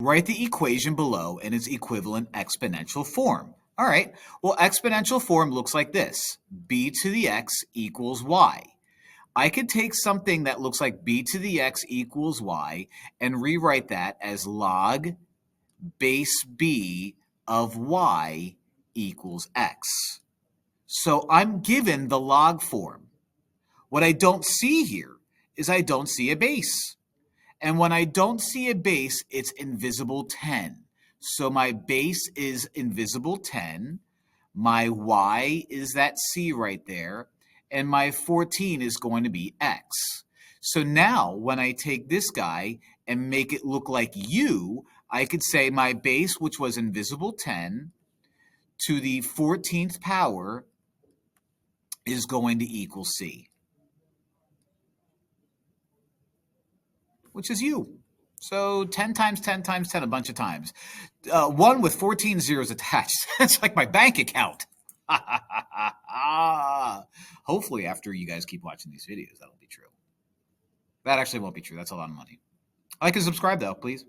Write the equation below in its equivalent exponential form. All right, well, exponential form looks like this. B to the x equals y. I could take something that looks like b to the x equals y and rewrite that as log base b of y equals x. So I'm given the log form. What I don't see here is I don't see a base. And when I don't see a base, it's invisible 10. So my base is invisible 10. My y is that c right there. And my 14 is going to be x. So now when I take this guy and make it look like u, I could say my base, which was invisible 10, to the 14th power is going to equal c, which is u. So 10 times 10 times 10 a bunch of times. 1 with 14 zeros attached. That's like my bank account. Hopefully after you guys keep watching these videos, that'll be true. That actually won't be true. That's a lot of money. Like and subscribe, though, please.